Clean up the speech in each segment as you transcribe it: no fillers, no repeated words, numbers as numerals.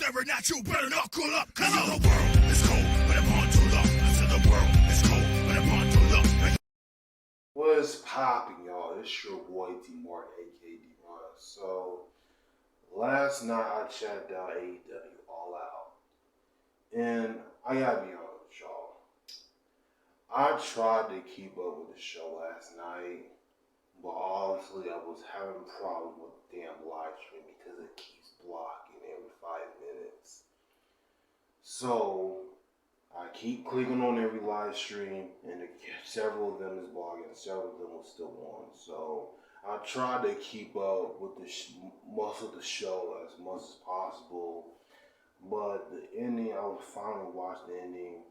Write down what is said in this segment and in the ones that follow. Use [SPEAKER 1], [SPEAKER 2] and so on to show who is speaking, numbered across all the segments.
[SPEAKER 1] staring at you, better knuckle up. Cause the world is cold, but I'm on to look. I said the world is cold, but I'm on to look.
[SPEAKER 2] What's popping, y'all? It's your boy D-Mark, aka D-Ron. So, last night I checked out AEW All Out. And I gotta be honest with y'all. I tried to keep up with the show last night, but honestly I was having problems with the damn live stream because it keeps blocking every 5 minutes. So, I keep clicking on every live stream, and several of them is blocking, and several of them was still on. So I try to keep up with the most of the show as much as possible. But the ending, I was finally watching the ending.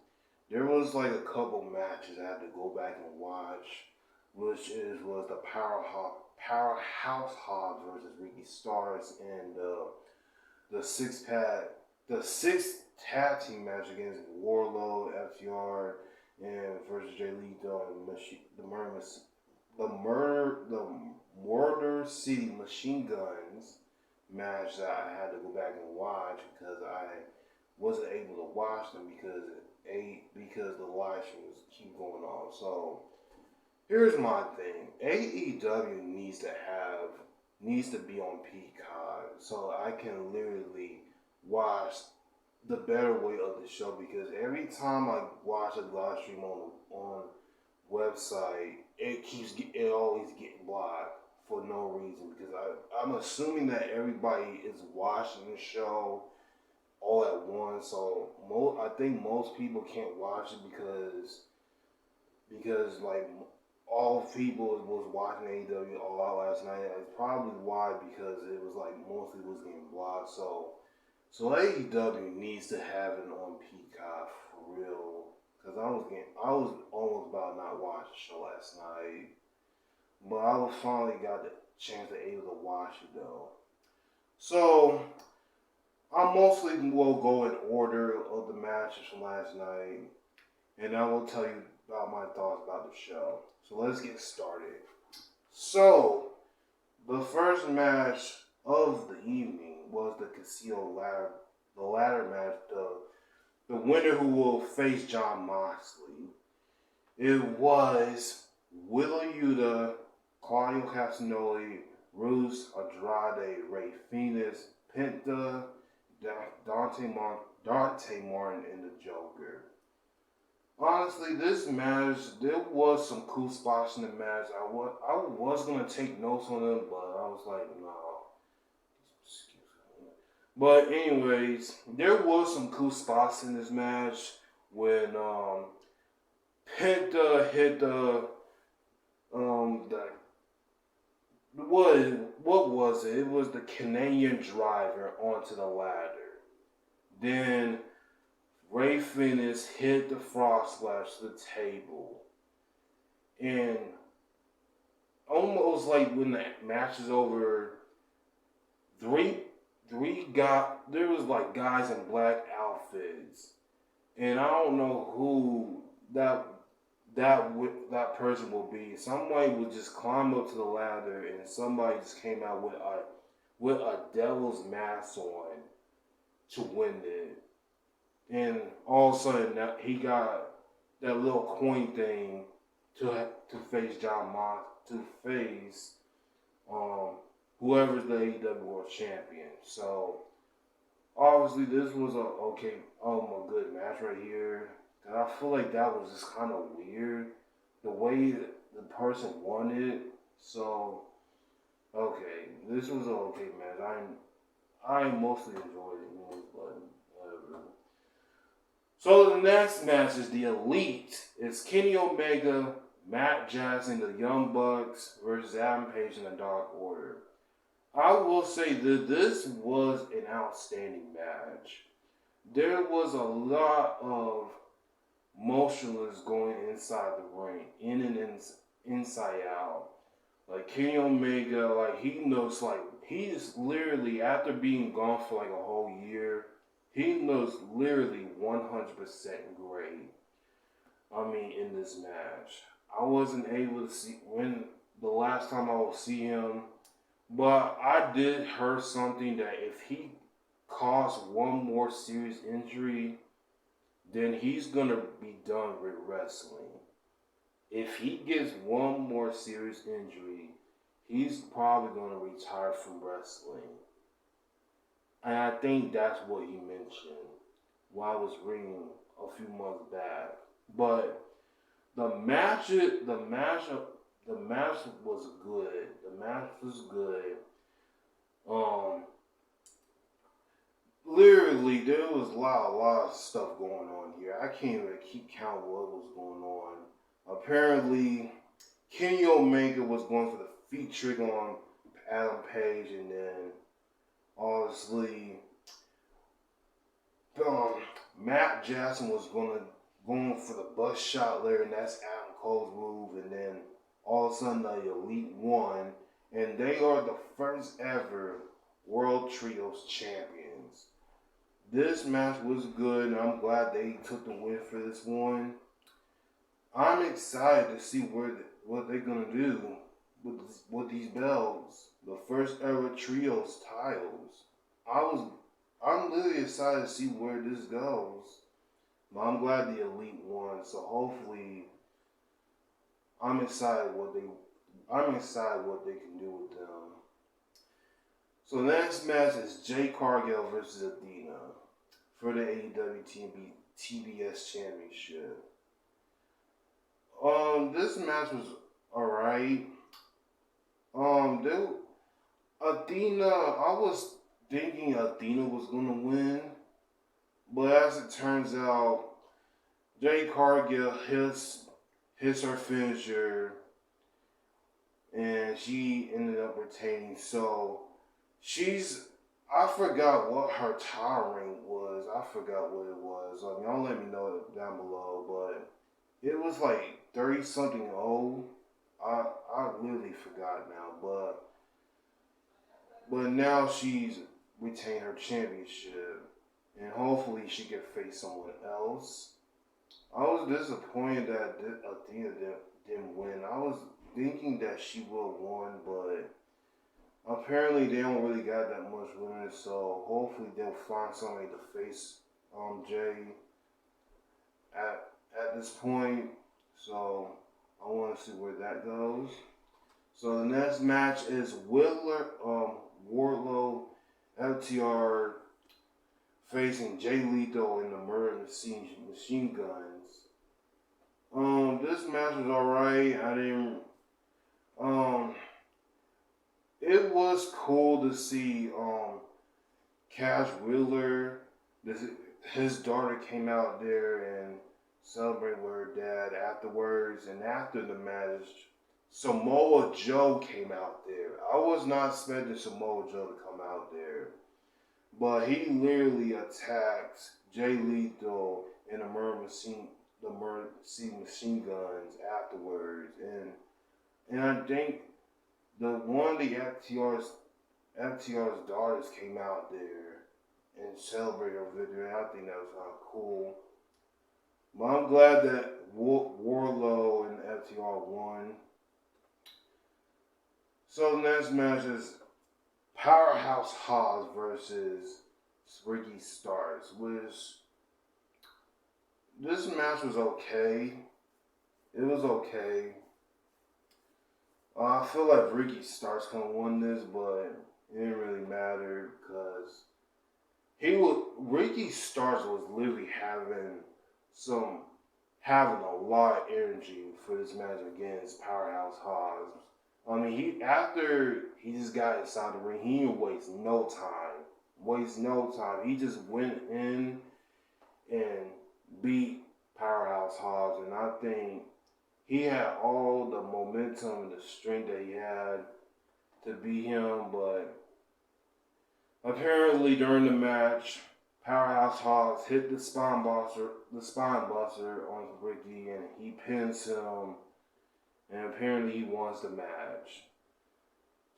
[SPEAKER 2] There was like a couple matches I had to go back and watch, was the Powerhouse Hobbs versus Ricky Starks and the sixth tag team match against Warlow, FTR, and versus Jay Lethal and the Murder City Machine Guns match that I had to go back and watch because I wasn't able to watch them because the live streams keep going on. So here's my thing: AEW needs to be on Peacock so I can literally watch the better way of the show, because every time I watch a live stream on website, it always getting blocked for no reason, because I'm assuming that everybody is watching the show all at once. So I think most people can't watch it because like all people was watching AEW All Out last night. It's probably why, because it was like mostly was getting blocked. So AEW needs to have it on Peacock for real, because I was almost about not watch the show last night, but I finally got the chance to able to watch it though. So I mostly will go in order of the matches from last night, and I will tell you about my thoughts about the show. So let's get started. So the first match of the evening was the Casino ladder match. The winner who will face Jon Moxley. It was Wheeler Yuta, Claudio Castagnoli, Ruth Andrade, Rey Fenix, Penta, Dante Martin, and the Joker. Honestly, this match, there was some cool spots in the match. I was going to take notes on them, but I was like, no. But anyways, there was some cool spots in this match when Penta hit what was it? It was the Canadian driver onto the ladder. Then Rey Fenix hit the frog splash to the table. And almost like when the match is over, there was like guys in black outfits, and I don't know who that person will be. Somebody would just climb up to the ladder, and somebody just came out with a devil's mask on to win it. And all of a sudden, he got that little coin thing to face whoever's the AEW World Champion. So obviously, this was a good match right here. And I feel like that was just kind of weird, the way the person won it. So okay, this was an okay match. I mostly enjoyed it, but whatever. So the next match is the Elite. It's Kenny Omega, Matt Jackson, the Young Bucks versus Adam Page in the Dark Order. I will say that this was an outstanding match. There was a lot of motionless going inside the ring, in and inside out. Like Kenny Omega, like he is literally, after being gone for like a whole year, he looks literally 100% great. I mean, in this match, I wasn't able to see when the last time I will see him. But I did hear something that if he cause one more serious injury, then he's gonna be done with wrestling. If he gets one more serious injury, he's probably gonna retire from wrestling. And I think that's what he mentioned while I was reading a few months back. But the match was good. The match was good. Literally, there was a lot of stuff going on here. I can't even keep count what was going on. Apparently, Kenny Omega was going for the feet trick on Adam Page, and then obviously Matt Jackson was going for the bus shot there, and that's Adam Cole's move, and then all of a sudden the Elite won, and they are the first ever World Trios champions. This match was good, and I'm glad they took the win for this one. I'm excited to see what they're gonna do with these belts, the first ever trios titles. I'm really excited to see where this goes. But I'm glad the Elite won, so hopefully I'm excited what they can do with them. So the next match is Jade Cargill versus Athena for the AEW TBS Championship. This match was alright. Athena, I was thinking Athena was gonna win, but as it turns out, Jade Cargill hits her finisher, and she ended up retaining. So I forgot what her title rank was. I forgot what it was. Y'all let me know down below, but it was like 30 something old. I literally forgot now, but now she's retained her championship, and hopefully she can face someone else. I was disappointed that Athena didn't win. I was thinking that she would have won, but apparently they don't really got that much women, so hopefully they'll find somebody to face Jay at this point. So I want to see where that goes. So the next match is Wardlow FTR facing Jay Lethal in the Murder Machine Guns. This match was alright. It was cool to see Cash Wheeler. His daughter came out there and celebrated with her dad afterwards, and after the match, Samoa Joe came out there. I was not expecting Samoa Joe to come out there, but he literally attacked Jay Lethal and the Murder Machine Guns afterwards, and I think one of the FTR's daughters came out there and celebrated her victory. I think that was kind of cool. But I'm glad that Wardlow and FTR won. So the next match is Powerhouse Hobbs versus Ricky Starks, which this match was okay. It was okay. I feel like Ricky Starks could have won this, but it didn't really matter because Ricky Starks was literally having a lot of energy for this match against Powerhouse Hobbs. I mean, after he just got inside the ring, he didn't waste no time. He just went in and beat Powerhouse Hobbs, and I think he had all the momentum and the strength that he had to beat him, but apparently during the match, Powerhouse Hobbs hit the spine buster on Ricky, and he pins him, and apparently he wins the match.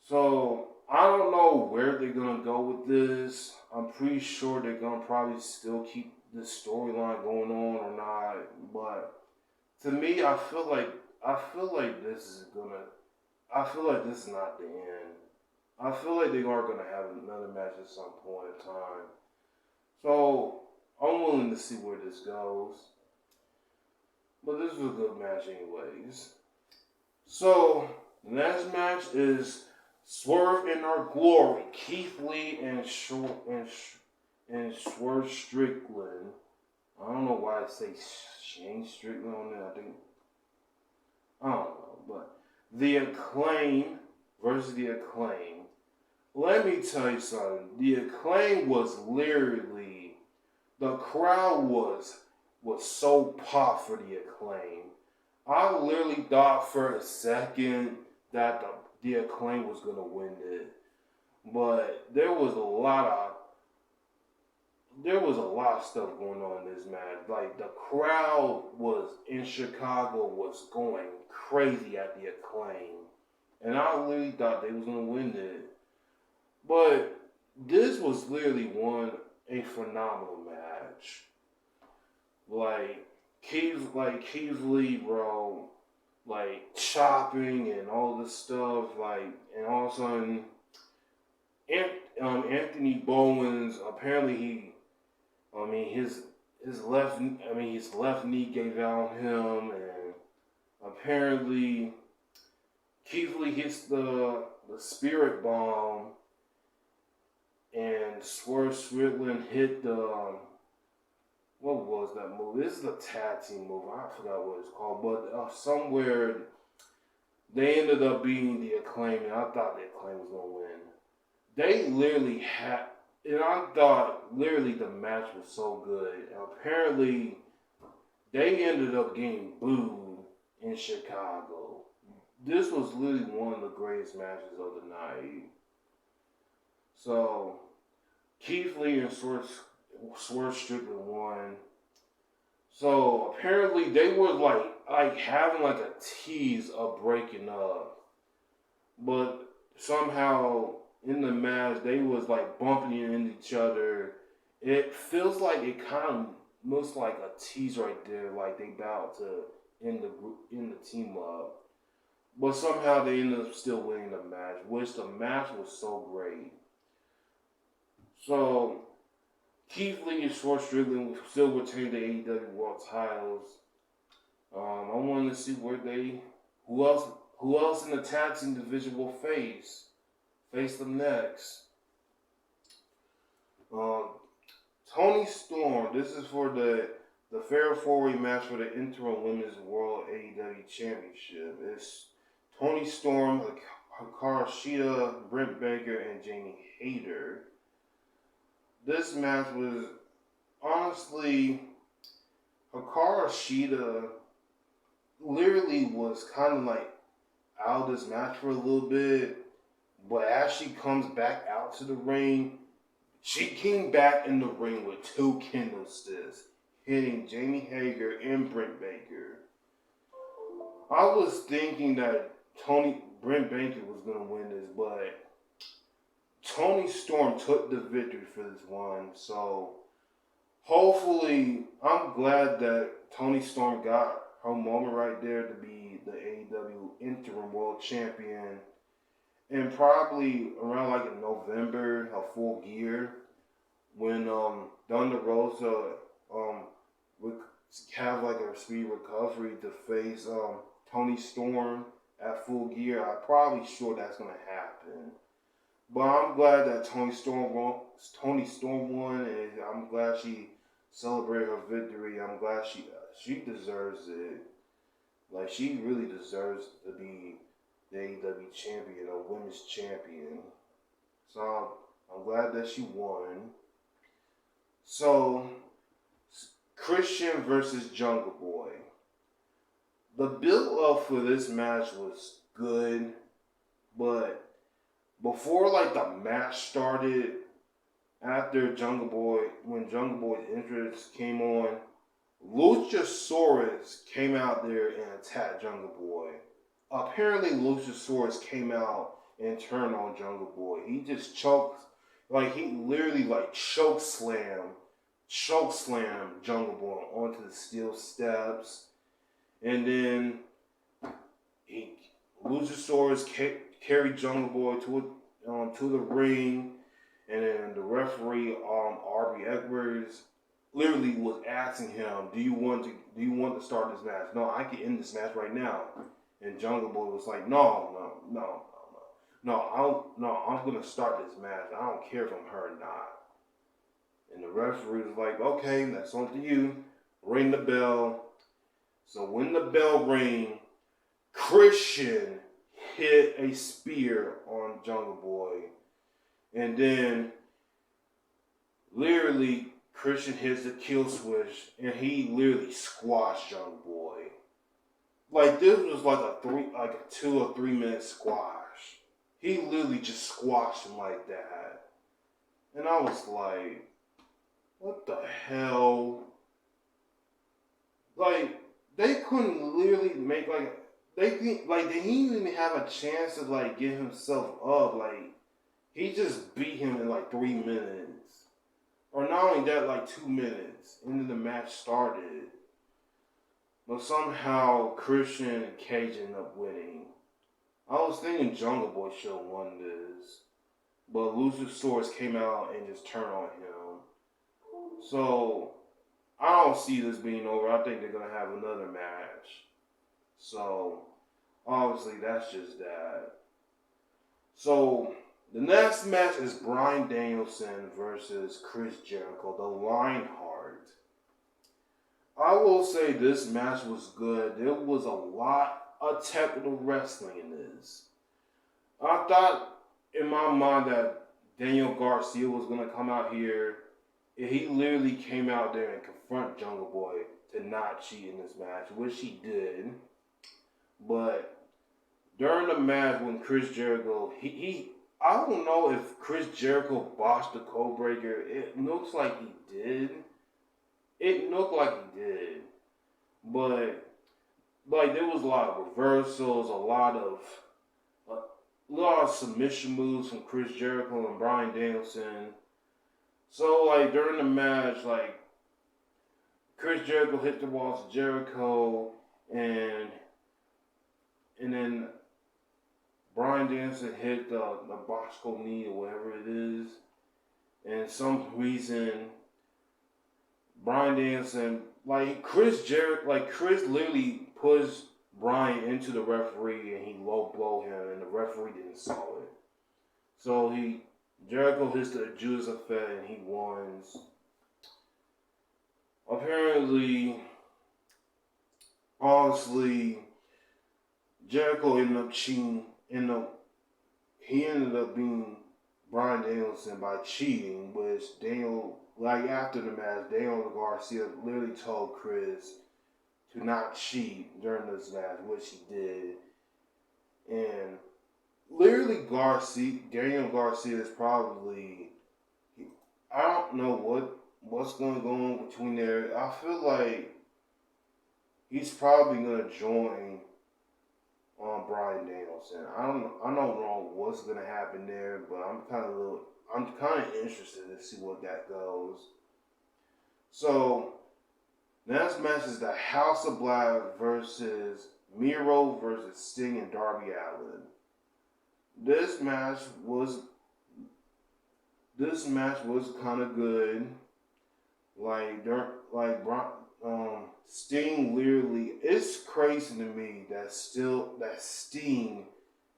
[SPEAKER 2] So I don't know where they're gonna go with this. I'm pretty sure they're gonna probably still keep this storyline going on or not, but to me, I feel like this is not the end. I feel like they are gonna have another match at some point in time. to see where this goes. But this was a good match anyways. So, the next match is Swerve in Our Glory. Keith Lee and Swerve Strickland. I don't know why I say Shane Strickland on there. I don't know. But The Acclaim versus The Acclaim. Let me tell you something. The Acclaim was literally, the crowd was so pop for The Acclaim. I literally thought for a second that the Acclaim was going to win it. But there was a lot of stuff going on in this match. Like, the crowd was in Chicago was going crazy at The Acclaim. And I literally thought they was going to win it. But this was literally a phenomenal match. Like Keith Lee, bro, like chopping and all this stuff, like, and all of a sudden, Anthony Bowens, apparently his left knee gave out on him, and apparently Keith Lee hits the spirit bomb, and Swerve Strickland hit the what was that move? This is a tag team move. I forgot what it's called, but somewhere they ended up beating The Acclaim, and I thought The Acclaim was gonna win. They literally had, and I thought literally the match was so good. And apparently, they ended up getting booed in Chicago. This was literally one of the greatest matches of the night. So, Keith Lee and Swerve Strickland won. So apparently they were like having like a tease of breaking up, but somehow in the match they was like bumping into each other. It feels like it kind of looks like a tease right there, like they about to end the team up. But somehow they ended up still winning the match, which the match was so great. So Keith Lee and Swerve Strickland still retain the AEW World Titles. I wanted to see who else in the tag team division will face them next. Toni Storm. This is for the Fair 4-Way match for the interim Women's World AEW Championship. It's Toni Storm, Hikaru Shida, Britt Baker, and Jamie Hayter. This match was, honestly, Hikaru Shida literally was kind of like out of this match for a little bit, but as she comes back out to the ring, she came back in the ring with 2 kendo sticks, hitting Jamie Hager and Britt Baker. I was thinking that Britt Baker was going to win this, but Toni Storm took the victory for this one, so hopefully, I'm glad that Toni Storm got her moment right there to be the AEW Interim World Champion, and probably around like in November, a Full Gear, when Thunder Rosa would have like a speed recovery to face Toni Storm at Full Gear. I'm probably sure that's gonna happen. But I'm glad that Toni Storm won, and I'm glad she celebrated her victory. I'm glad she deserves it. Like, she really deserves to be the AEW champion or women's champion. So I'm glad that she won. So, Christian versus Jungle Boy. The build-up for this match was good, but before like the match started, after when Jungle Boy's entrance came on, Luchasaurus came out there and attacked Jungle Boy. Apparently Luchasaurus came out and turned on Jungle Boy. He just he literally choke slammed Jungle Boy onto the steel steps. And then Luchasaurus carried Jungle Boy to the ring, and then the referee, Aubrey Edwards, literally was asking him, "Do you want to start this match?" "No, I can end this match right now." And Jungle Boy was like, No, I'm gonna start this match. I don't care if I'm hurt or not." And the referee was like, "Okay, that's on to you. Ring the bell." So when the bell rang, Christian hit a spear on Jungle Boy. And then literally Christian hits the kill switch and he literally squashed Jungle Boy. Like this was like a 2 or 3 minute squash. He literally just squashed him like that. And I was like, what the hell? Like, they couldn't literally make did he even have a chance to like get himself up? Like, he just beat him in like 3 minutes. Or not only that, like 2 minutes. And then the match started. But somehow Christian and Cage ended up winning. I was thinking Jungle Boy should have won this. But Luchasaurus came out and just turned on him. So, I don't see this being over. I think they're going to have another match. So, obviously, that's just that. So, the next match is Bryan Danielson versus Chris Jericho, the Lionheart. I will say this match was good. There was a lot of technical wrestling in this. I thought in my mind that Daniel Garcia was going to come out here. And he literally came out there and confront Jungle Boy to not cheat in this match, which he did. But during the match when Chris Jericho, I don't know if Chris Jericho botched the code breaker. It looks like he did. But like there was a lot of reversals, a lot of submission moves from Chris Jericho and Bryan Danielson. So like during the match, like Chris Jericho hit the walls of Jericho, and then Bryan Danielson hit the Bosco knee or whatever it is, and some reason Bryan Danielson, Chris literally pushed Bryan into the referee and he low blow him, and the referee didn't saw it. So Jericho hits the Judas Effect and he wins. Apparently, honestly, Jericho ended up cheating. He ended up being Bryan Danielson by cheating, which after the match, Daniel Garcia literally told Chris to not cheat during this match, which he did. And literally Daniel Garcia is probably, I don't know what's going to go on between there. I feel like he's probably going to join on Bryan Danielson. I don't know what's going to happen there, but I'm kind of interested to see what that goes. So, next match is the House of Black versus Miro versus Sting and Darby Allin. This match was kind of good. Sting literally, it's crazy to me that Sting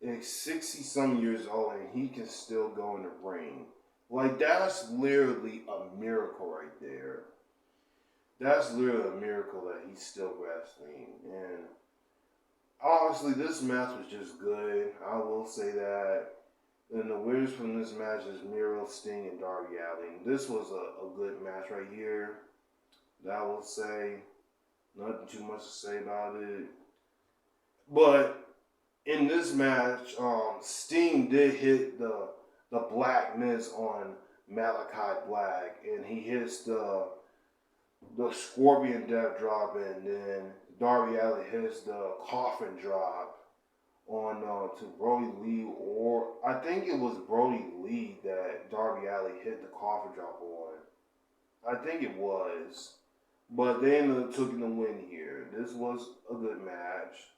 [SPEAKER 2] is 60 some years old and he can still go in the ring. Like, that's literally a miracle right there. That's literally a miracle that he's still wrestling. And honestly, this match was just good. I will say that. And the winners from this match is Miro, Sting, and Darby Allin. This was a good match right here. I will say. Nothing too much to say about it. But in this match, Sting did hit the Black Miss on Malachi Black, and he hits the Scorpion Death Drop, and then Darby Allin hits the Coffin Drop on to Brody Lee, or I think it was Brody Lee that Darby Allin hit the Coffin Drop on. I think it was. But they ended up taking the win here. This was a good match.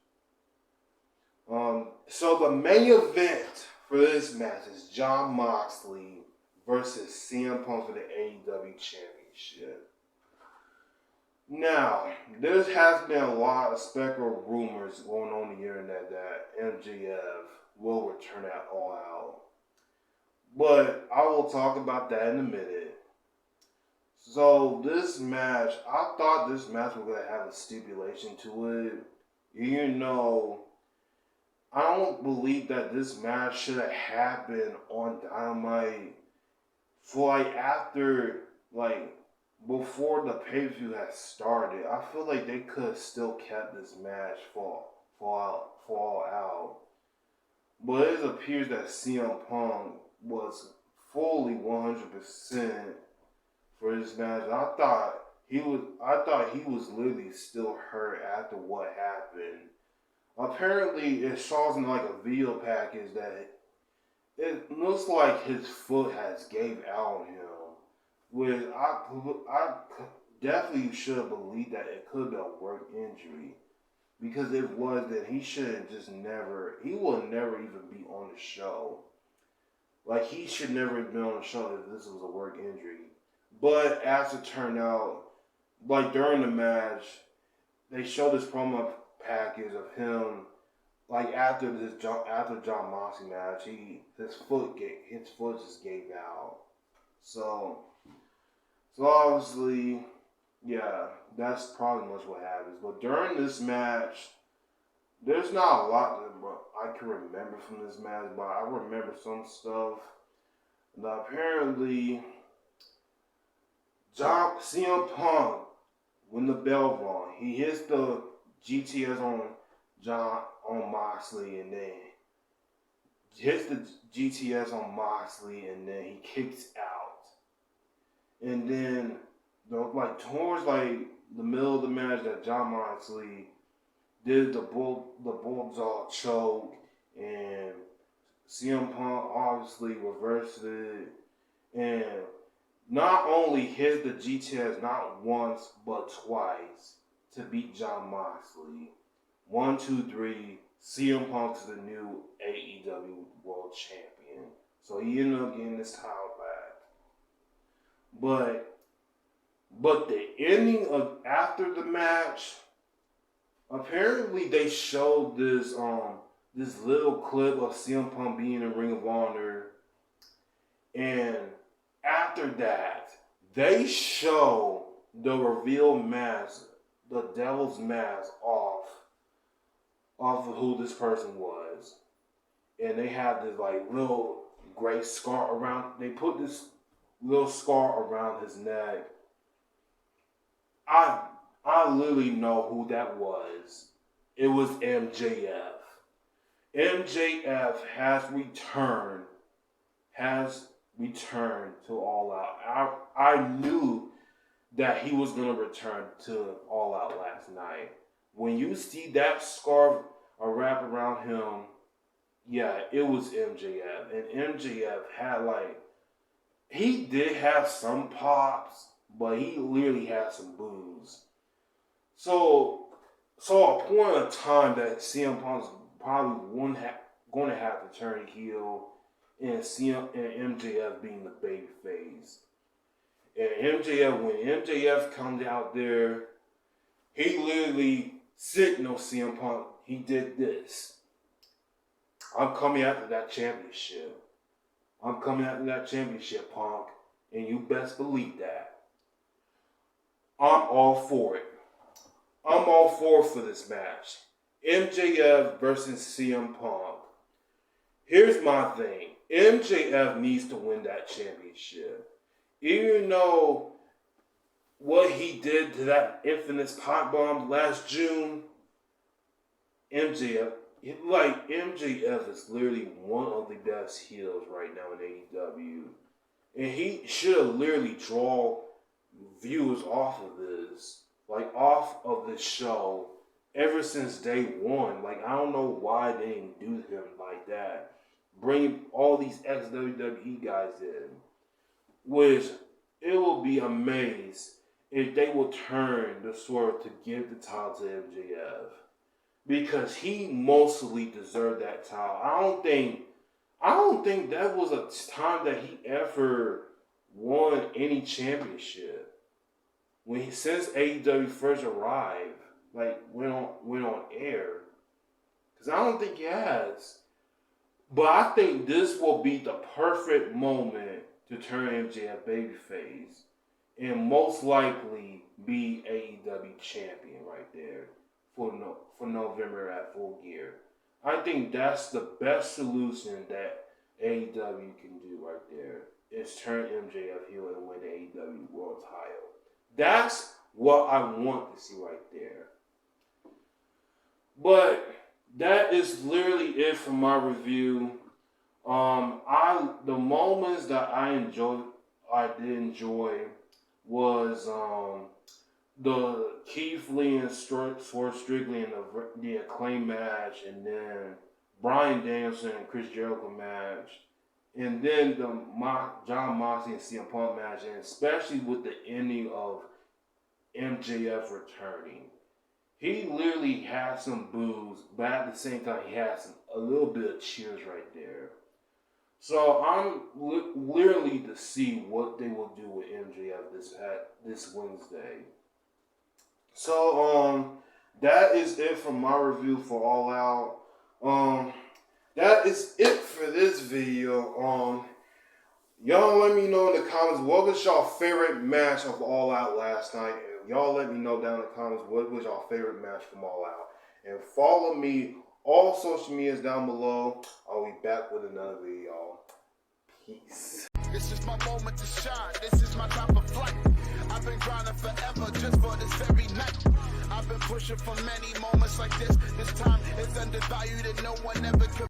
[SPEAKER 2] So the main event for this match is Jon Moxley versus CM Punk for the AEW Championship. Now, there has been a lot of speculative rumors going on the internet that MJF will return at All Out. But I will talk about that in a minute. So this match, I thought this match was going to have a stipulation to it. You know, I don't believe that this match should have happened on Dynamite for before the pay-per-view has started. I feel like they could have still kept this match for All Out. But it appears that CM Punk was fully 100% for this match. I thought he was literally still hurt after what happened. Apparently, it shows in like a video package that it looks like his foot has gave out on him. Which I definitely should have believed that it could be a work injury. Because if it was, then he will never even be on the show. Like, he should never have been on the show if this was a work injury. But as it turned out, like during the match, they showed this promo package of him, like after John Moxley match, his foot just gave out. So obviously, yeah, that's probably much what happens. But during this match, there's not a lot that I can remember from this match, but I remember some stuff. Now, apparently, CM Punk, when the bell rung, he hits the GTS on Moxley, and then hits the GTS on Moxley, and then he kicks out. And then, towards the middle of the match, that John Moxley did the bulldog choke, and CM Punk obviously reversed it, and not only hit the GTS not once but twice to beat John Moxley. 1, 2, 3. CM Punk is the new AEW World Champion, so he ended up getting this title back. But the ending of after the match, apparently they showed this little clip of CM Punk being in Ring of Honor, and after that they show the reveal mask, the Devil's Mask off of who this person was, and they have this little gray scar around. They put this little scar around his neck. I literally know who that was. It was MJF. MJF has returned to All Out. I knew that he was going to return to All Out last night. When you see that scarf wrap around him, yeah, it was MJF. And MJF had he did have some pops, but he literally had some boos. So a point of time that CM Punk's probably going to have to turn heel, and MJF being the baby face. And when MJF comes out there, he literally signaled CM Punk. He did this. I'm coming after that championship. I'm coming after that championship, Punk. And you best believe that. I'm all for it. I'm all for this match. MJF versus CM Punk. Here's my thing. MJF needs to win that championship. Even though what he did to that infamous pot bomb last June, MJF is literally one of the best heels right now in AEW. And he should have literally draw viewers off of this show ever since day one. I don't know why they didn't do him like that. Bring all these ex-WWE guys in. Which, it will be amazed if they will turn the sword to give the title to MJF. Because he mostly deserved that title. I don't think that was a time that he ever won any championship. since AEW first arrived, like went on air, because I don't think he has. But I think this will be the perfect moment to turn MJF babyface, and most likely be AEW champion right there for November at Full Gear. I think that's the best solution that AEW can do right there, is turn MJF heel and win the AEW World Title. That's what I want to see right there. But that is literally it for my review. The moments that I did enjoy was the Keith Lee and Swerve Strickland in the Acclaim match, and then Bryan Danielson and Chris Jericho match, and then the John Moxley and CM Punk match, and especially with the ending of MJF returning. He literally had some boos, but at the same time, he had a little bit of cheers right there. So I'm literally to see what they will do with MJF this Wednesday. So that is it for my review for All Out. That is it for this video. Y'all let me know in the comments what was y'all favorite match of All Out last night. Y'all let me know down in the comments what was your favorite match from All Out. And follow me, all social medias down below. I'll be back with another video, y'all. Peace.
[SPEAKER 1] This is my moment to shine. This is my time for flight. I've been grinding forever just for this very night. I've been pushing for many moments like this. This time is undervalued and no one ever could.